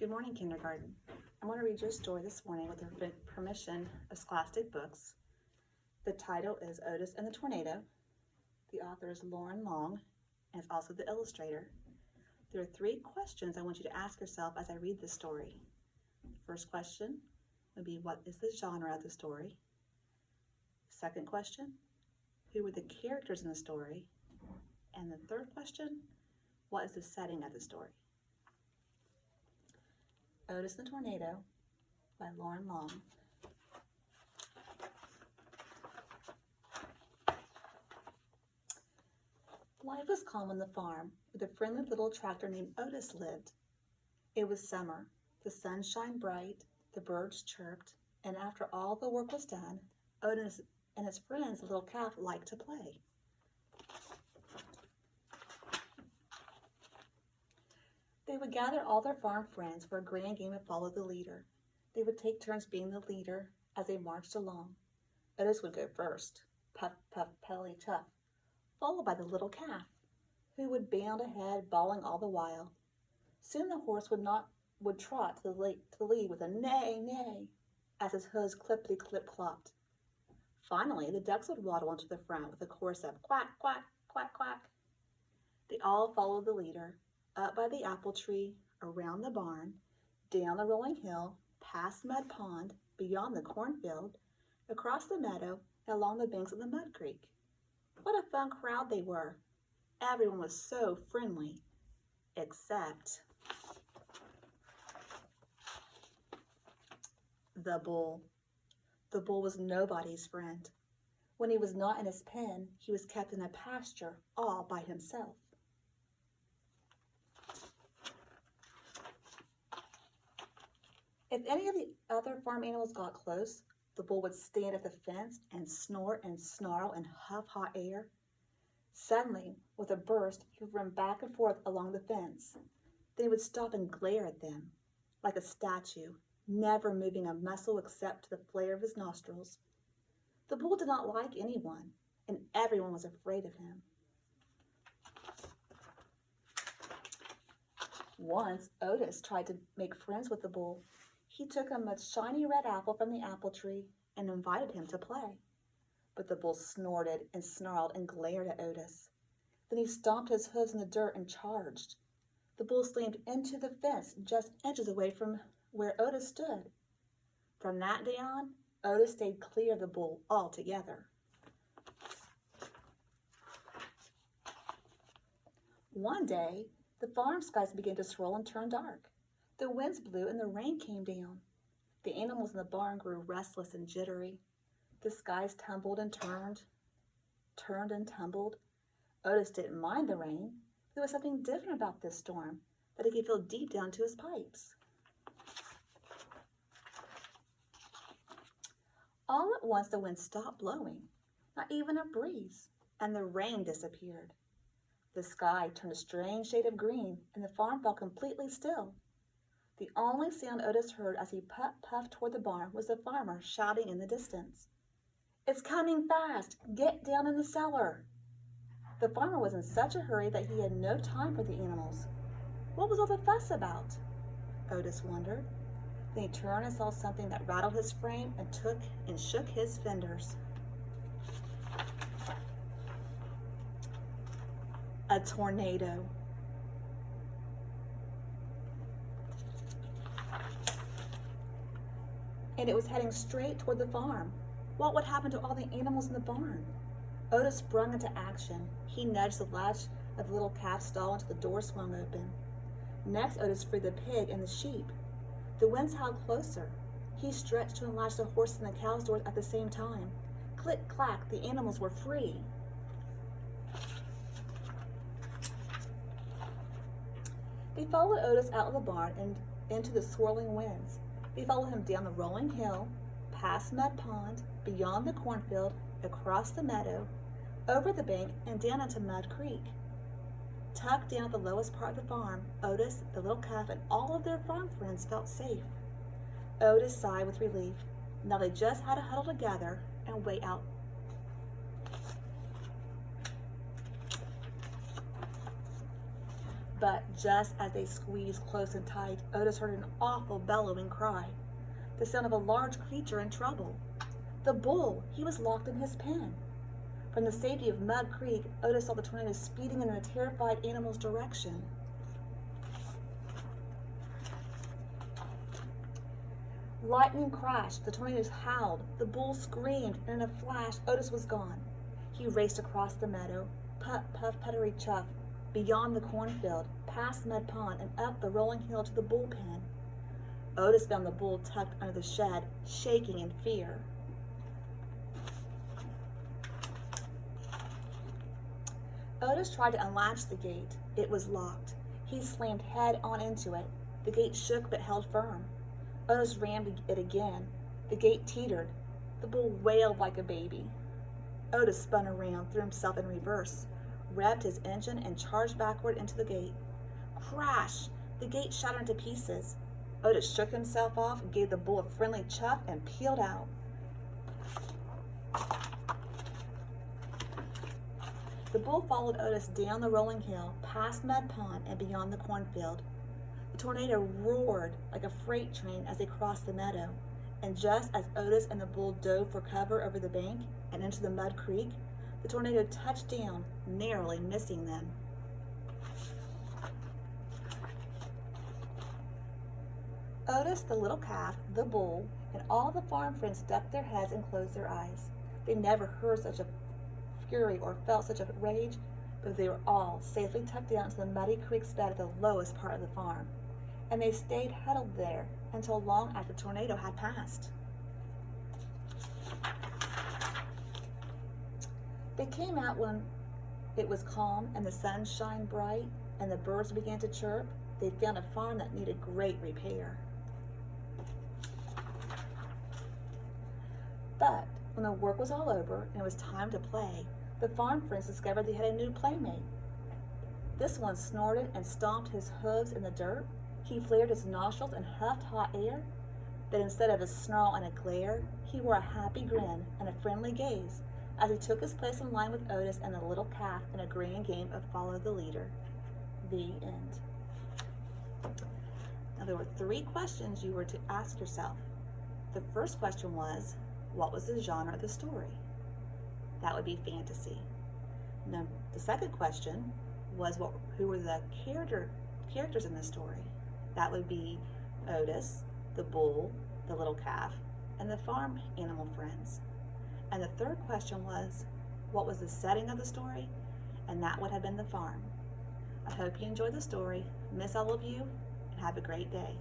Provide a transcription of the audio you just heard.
Good morning, kindergarten. I'm going to read your story this morning with the permission of Scholastic Books. The title is Otis and the Tornado. The author is Lauren Long, and is also the illustrator. There are 3 questions I want you to ask yourself as I read this story. The first question would be, what is the genre of the story? Second question, who were the characters in the story? And the third question, what is the setting of the story? Otis and the Tornado by Lauren Long. Life was calm on the farm, where the friendly little tractor named Otis lived. It was summer, the sun shined bright, the birds chirped, and after all the work was done, Otis and his friends, the little calf, liked to play. They would gather all their farm friends for a grand game of follow the leader. They would take turns being the leader as they marched along. Otis would go first, puff, puff, pelly, chuff, followed by the little calf, who would bound ahead, bawling all the while. Soon the horse would trot to the lead with a neigh, neigh, as his hooves clippity-clip-clopped. Finally, the ducks would waddle into the front with a chorus of quack, quack, quack, quack. They all followed the leader, up by the apple tree, around the barn, down the rolling hill, past Mud Pond, beyond the cornfield, across the meadow, and along the banks of the Mud Creek. What a fun crowd they were. Everyone was so friendly, except the bull. The bull was nobody's friend. When he was not in his pen, he was kept in a pasture all by himself. If any of the other farm animals got close, the bull would stand at the fence and snort and snarl and huff hot air. Suddenly, with a burst, he would run back and forth along the fence. Then he would stop and glare at them, like a statue, never moving a muscle except to the flare of his nostrils. The bull did not like anyone, and everyone was afraid of him. Once, Otis tried to make friends with the bull. He took him a shiny red apple from the apple tree and invited him to play. But the bull snorted and snarled and glared at Otis. Then he stomped his hooves in the dirt and charged. The bull slammed into the fence just inches away from where Otis stood. From that day on, Otis stayed clear of the bull altogether. One day, the farm skies began to swirl and turn dark. The winds blew and the rain came down. The animals in the barn grew restless and jittery. The skies tumbled and turned and tumbled. Otis didn't mind the rain. There was something different about this storm that he could feel deep down to his pipes. All at once the wind stopped blowing, not even a breeze, and the rain disappeared. The sky turned a strange shade of green, and the farm fell completely still. The only sound Otis heard as he puffed toward the barn was the farmer shouting in the distance, "It's coming fast! Get down in the cellar!" The farmer was in such a hurry that he had no time for the animals. What was all the fuss about? Otis wondered. Then he turned and saw something that rattled his frame and shook his fenders. A tornado. And it was heading straight toward the farm. What would happen to all the animals in the barn? Otis sprung into action. He nudged the latch of the little calf's stall until the door swung open. Next, Otis freed the pig and the sheep. The winds howled closer. He stretched to unlatch the horse and the cow's doors at the same time. Click, clack, the animals were free. They followed Otis out of the barn and into the swirling winds. They followed him down the rolling hill, past Mud Pond, beyond the cornfield, across the meadow, over the bank, and down into Mud Creek. Tucked down at the lowest part of the farm, Otis, the little calf, and all of their farm friends felt safe. Otis sighed with relief. Now they just had to huddle together and wait out. But just as they squeezed close and tight, Otis heard an awful bellowing cry, the sound of a large creature in trouble. The bull! He was locked in his pen. From the safety of Mud Creek, Otis saw the tornado speeding in the terrified animal's direction. Lightning crashed, the tornadoes howled, the bull screamed, and in a flash, Otis was gone. He raced across the meadow, puff, puff, puttery, chuff, beyond the cornfield, past Mud Pond, and up the rolling hill to the bull pen. Otis found the bull tucked under the shed, shaking in fear. Otis tried to unlatch the gate. It was locked. He slammed head on into it. The gate shook but held firm. Otis rammed it again. The gate teetered. The bull wailed like a baby. Otis spun around, threw himself in reverse, revved his engine, and charged backward into the gate. Crash! The gate shattered into pieces. Otis shook himself off, gave the bull a friendly chuff, and peeled out. The bull followed Otis down the rolling hill, past Mud Pond, and beyond the cornfield. The tornado roared like a freight train as they crossed the meadow, and just as Otis and the bull dove for cover over the bank and into the Mud Creek, the tornado touched down, narrowly missing them. Otis, the little calf, the bull, and all the farm friends ducked their heads and closed their eyes. They never heard such a fury or felt such a rage, but they were all safely tucked down into the muddy creek's bed at the lowest part of the farm, and they stayed huddled there until long after the tornado had passed. They came out when it was calm and the sun shined bright and the birds began to chirp. They found a farm that needed great repair. But when the work was all over and it was time to play, the farm friends discovered they had a new playmate. This one snorted and stomped his hooves in the dirt. He flared his nostrils and huffed hot air. But instead of a snarl and a glare, he wore a happy grin and a friendly gaze as he took his place in line with Otis and the little calf in a grand game of Follow the Leader. The end. Now there were 3 questions you were to ask yourself. The first question was, what was the genre of the story? That would be fantasy. Now, the second question was, who were the characters in the story? That would be Otis, the bull, the little calf, and the farm animal friends. And the third question was, what was the setting of the story? And that would have been the farm. I hope you enjoyed the story. Miss all of you, and have a great day.